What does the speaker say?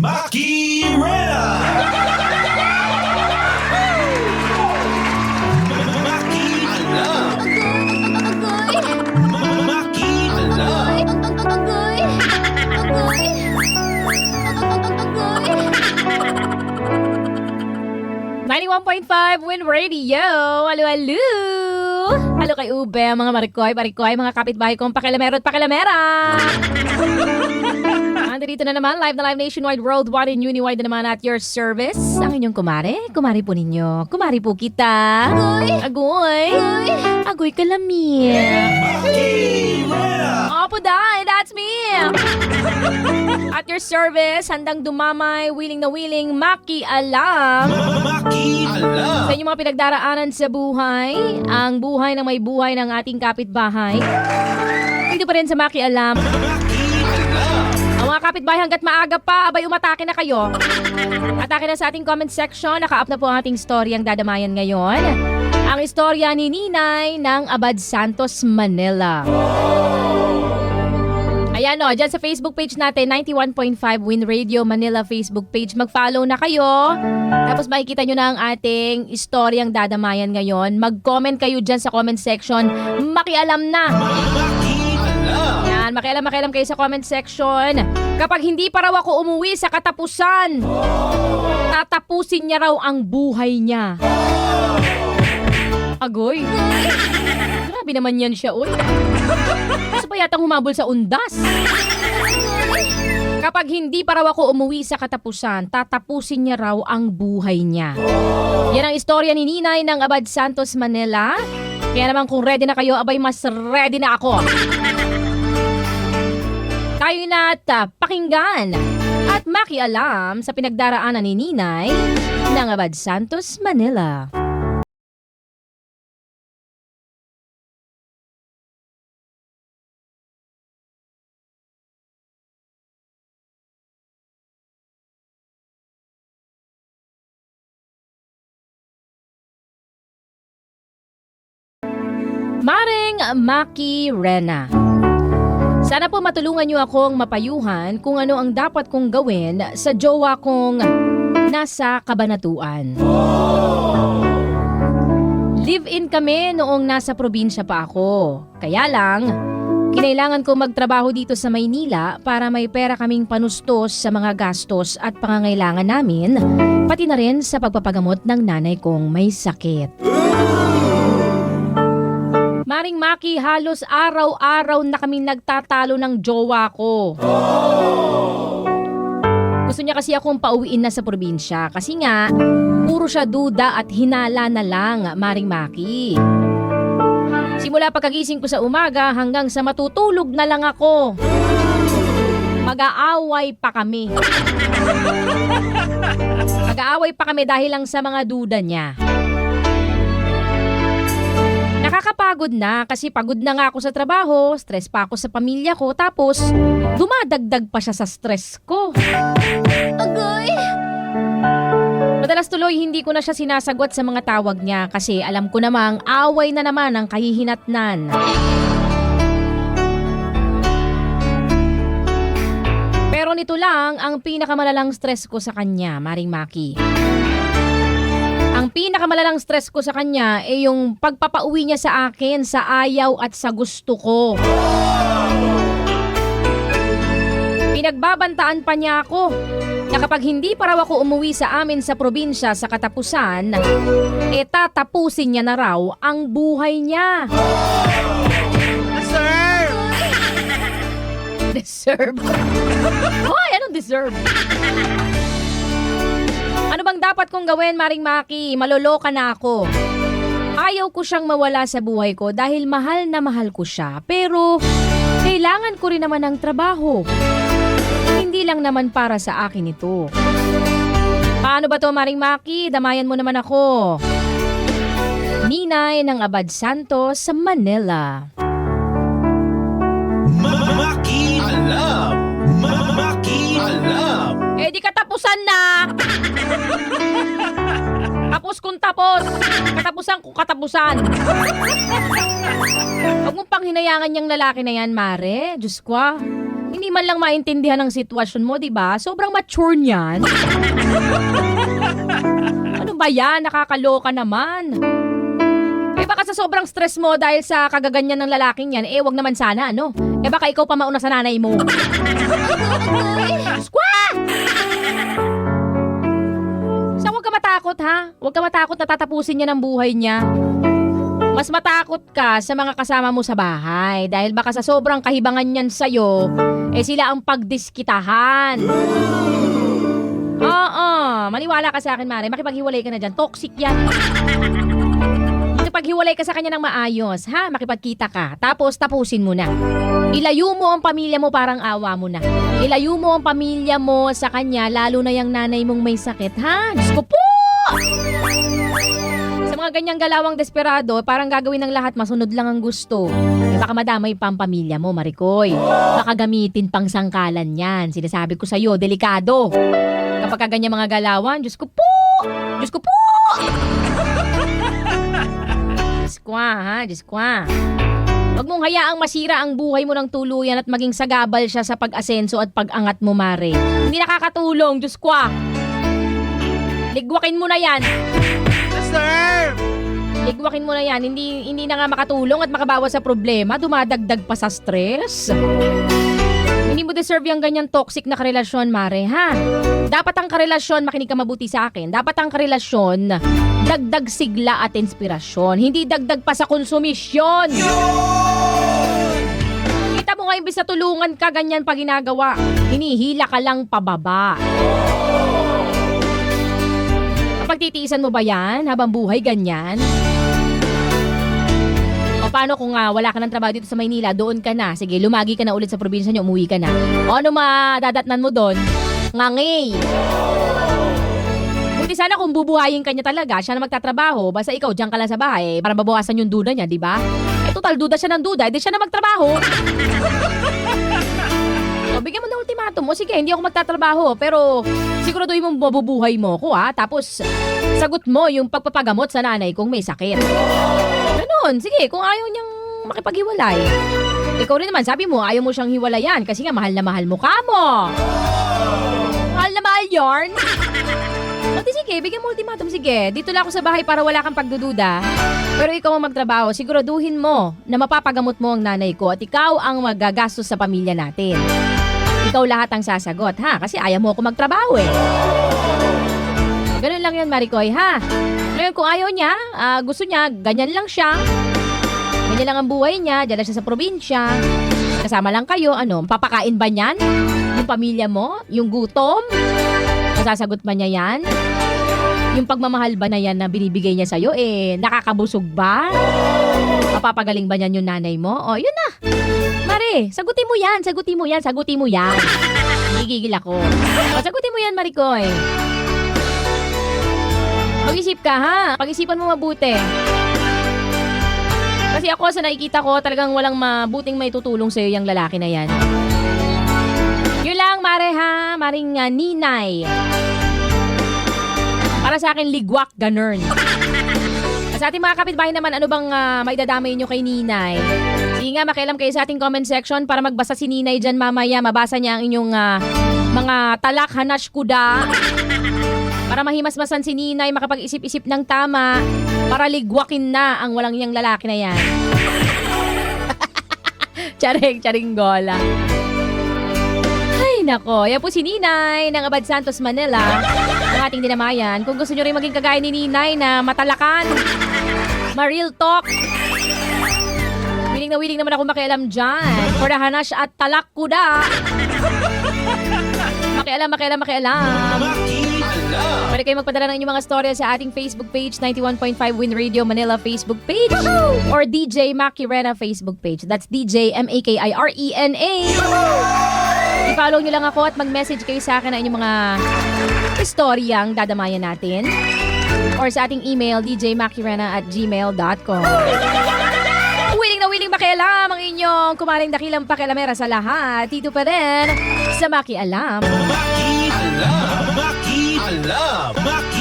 Maki Rena! Maki Alam! Maki Alam! 91.5 Win Radio. Alo, alo. Alo kay Ube, mga marikoy, mga kapitbahay kong pakilamero at pakilamera. Nandito na naman, live na live nationwide, worldwide, and uniwide na naman at your service. Ang inyong kumari po ninyo. Kumari po kita. Agoy kalami. Maki Rena! Opo dahil, that's me. At your service, handang dumamay, willing na willing, makialam. Maki Alam! Sa inyong mga pinagdaraanan sa buhay, ang buhay ng may buhay ng ating kapitbahay. Dito pa rin sa makialam. Maki Alam! Ang mga kapitbahay hanggat maaga pa, abay umatake na kayo. Atake na sa ating comment section, naka-up na po ang ating story ang dadamayan ngayon. Ang istorya ni Ninay ng Abad Santos, Manila. Ayan o, dyan sa Facebook page natin, 91.5 Win Radio Manila Facebook page. Mag-follow na kayo. Tapos makikita nyo na ang ating istoryang dadamayan ngayon. Mag-comment kayo dyan sa comment section. Makialam na. Maki Alam! Yan, makialam kayo sa comment section. Kapag hindi pa raw ako umuwi sa katapusan, tatapusin niya raw ang buhay niya. Agoy. Grabe naman yan siya, oy. Gusto pa yatang humabol sa undas. Kapag hindi pa raw ako umuwi sa katapusan, tatapusin niya raw ang buhay niya. Yan ang istorya ni Ninay ng Abad Santos, Manila. Kaya naman kung ready na kayo, abay mas ready na ako. Tayo na't pakinggan at makialam sa pinagdaraanan ni Ninay ng Abad Santos, Manila. Maring Maki Rena. Sana po matulungan niyo akong mapayuhan kung ano ang dapat kong gawin sa jowa kong nasa Kabanatuan. Live-in kami noong nasa probinsya pa ako. Kaya lang, kinailangan ko magtrabaho dito sa Maynila para may pera kaming panustos sa mga gastos at pangangailangan namin, pati na rin sa pagpapagamot ng nanay kong may sakit. Maring Maki, halos araw-araw na kami nagtatalo ng jowa ko. Gusto niya kasi akong pauwiin na sa probinsya kasi nga, puro siya duda at hinala na lang, Maring Maki. Simula pagkagising ko sa umaga hanggang sa matutulog na lang ako, mag-aaway pa kami. Mag-aaway pa kami dahil lang sa mga duda niya. Nakakapagod na kasi pagod na nga ako sa trabaho, stress pa ako sa pamilya ko, tapos dumadagdag pa siya sa stress ko. Agoy! Madalas tuloy hindi ko na siya sinasagot sa mga tawag niya kasi alam ko namang away na naman ang kahihinatnan. Pero nito lang ang pinakamalalang stress ko sa kanya, Maring Maki. Ang pinakamalalang stress ko sa kanya ay yung pagpapauwi niya sa akin sa ayaw at sa gusto ko. Pinagbabantaan pa niya ako na kapag hindi pa raw ako umuwi sa amin sa probinsya sa katapusan, tatapusin niya na raw ang buhay niya. Deserve! Deserve? Hoy, anong deserve? Ano bang dapat kong gawin, Maring Maki? Maloloka na ako. Ayaw ko siyang mawala sa buhay ko dahil mahal na mahal ko siya. Pero kailangan ko rin naman ng trabaho. Hindi lang naman para sa akin ito. Paano ba to, Maring Maki? Damayan mo naman ako. Ninay ng Abad Santos sa Manila. Maki Alam! Maki Alam! Di katapusan na! Tapos kung tapos. Katapusan kung katapusan. Huwag mong panghinayangan niyang lalaki na yan, Mare. Diyos ko. Hindi man lang maintindihan ang sitwasyon mo, di ba? Sobrang mature niyan. Ano ba yan? Nakakaloka naman. Eh baka sa sobrang stress mo dahil sa kagaganyan ng lalaking yan, wag naman sana, ano? Eh baka ikaw pa mauna sa nanay mo. Squaw! So huwag ka matakot, ha? Huwag ka matakot na tatapusin niya ng buhay niya. Mas matakot ka sa mga kasama mo sa bahay dahil baka sa sobrang kahibangan niyan sa'yo, sila ang pagdiskitahan. Oo, maniwala ka sa akin, Mare. Makipaghiwalay ka na dyan. Toxic yan. Makipaghiwalay ka sa kanya ng maayos, ha? Makipagkita ka. Tapos, tapusin mo na. Ilayo mo ang pamilya mo, parang awa mo na. Ilayo mo ang pamilya mo sa kanya, lalo na yung nanay mong may sakit, ha? Diyos ko po! Sa mga ganyang galawang desperado, parang gagawin ng lahat, masunod lang ang gusto. Baka madamay pa ang pamilya mo, Maricoy. Baka gamitin pang sangkalan yan. Sinasabi ko sa'yo, delikado. Kapag ganyan mga galawan, Diyos ko po! Diyos ko po! Diyos ko ha, Diyos ko. Huwag mong hayaang masira ang buhay mo ng tuluyan at maging sagabal siya sa pag-asenso at pag-angat mo, Mare. Hindi nakakatulong, Diyos ko. Ligwakin mo na yan. Sir! Ligwakin mo na yan. Hindi na nga makatulong at makabawas sa problema. Dumadagdag pa sa stress. Hindi mo deserve yung ganyan toxic na karelasyon, Mare, ha? Dapat ang karelasyon, makinig ka mabuti sa akin, dapat ang karelasyon, dagdag sigla at inspirasyon. Hindi dagdag pa sa konsumisyon. Kita mo nga, imbis na tulungan ka, ganyan pa ginagawa. Hinihila ka lang pababa. Kapag titiisan mo ba yan habang buhay ganyan? O paano kung wala ka ng trabaho dito sa Maynila, doon ka na. Sige, lumagi ka na ulit sa probinsya niyo, umuwi ka na. O ano madadatnan mo doon? Ngangay. Buti sana kung bubuhayin ka niya talaga, siya na magtatrabaho, basta ikaw diyan ka lang sa bahay, para mabawasan yung duda niya, di ba? Total, duda siya ng duda, di siya na magtrabaho. O, bigyan mo ng ultimatum. O sige, hindi ako magtatrabaho, pero siguraduhin mo mabubuhay mo ko, ha? Tapos, sagot mo yung pagpapagamot sa nanay kung may sakit. Ganun, sige, kung ayaw niyang makipaghiwalay. Ikaw rin naman, sabi mo, ayaw mo siyang hiwalayan kasi nga mahal na mahal mo ka mo. Mahal na mahal yarn. O di sige, bigyan mo ultimatum, sige. Dito lang ako sa bahay para wala kang pagdududa. Pero ikaw ang magtrabaho, siguraduhin mo na mapapagamot mo ang nanay ko at ikaw ang magagastos sa pamilya natin. Ikaw lahat ang sasagot, ha? Kasi ayaw mo ako magtrabaho, eh. Ganun lang yan, Maricoy, ha? Ngayon, kung ayaw niya, gusto niya, ganyan lang siya. Ganyan lang ang buhay niya, dyan lang siya sa probinsya. Kasama lang kayo, ano, papakain ba niyan? Yung pamilya mo? Yung gutom? Masasagot ba niya yan? Yung pagmamahal ba na yan na binibigay niya sa'yo, nakakabusog ba? Mapapagaling ba niyan yung nanay mo? O, yun na. Mare, sagutin mo yan, sagutin mo yan, sagutin mo yan. Gigigil ako. O, sagutin mo yan, Maricoy. Mag-isip ka, ha? Pag-isipan mo mabuti. Kasi ako, sa nakikita ko, talagang walang mabuting may tutulong sa'yo yung lalaki na yan. Yun lang, Mare, ha? Maring ninay. Para sa akin, ligwak, ganun. Sa ating mga kapitbahay naman, ano bang maidadamay nyo kay ninay? Sige nga, makialam kayo sa ating comment section para magbasa si ninay dyan mamaya. Mabasa niya ang inyong mga talak, hanash, kuda. Para mahimasmasan si ninay, makapag-isip-isip ng tama. Para ligwakin na ang walang iyang lalaki na yan. Charing gola. Ay, nako. Yan po si Ninay ng Abad Santos, Manila. Ang ating dinamayan. Kung gusto nyo rin maging kagaya ni Ninay na matalakan, ma-real talk. Wiling naman ako makialam dyan. For the hanash at talak kuda. Makialam. Pwede kayo magpadala ng inyong mga storya sa ating Facebook page, 91.5 Win Radio Manila Facebook page, or DJ Maki Rena Facebook page. That's DJ MAKIRENA. I-follow nyo lang ako at mag-message kayo sa akin na inyong mga istoryang dadamayan natin, or sa ating email, djmakirena@gmail.com. Wiling makialam ang inyong kumaring dakilang pakialamera sa lahat. Dito pa rin sa Maki Alam. Maki Alam! Maki Alam! Maki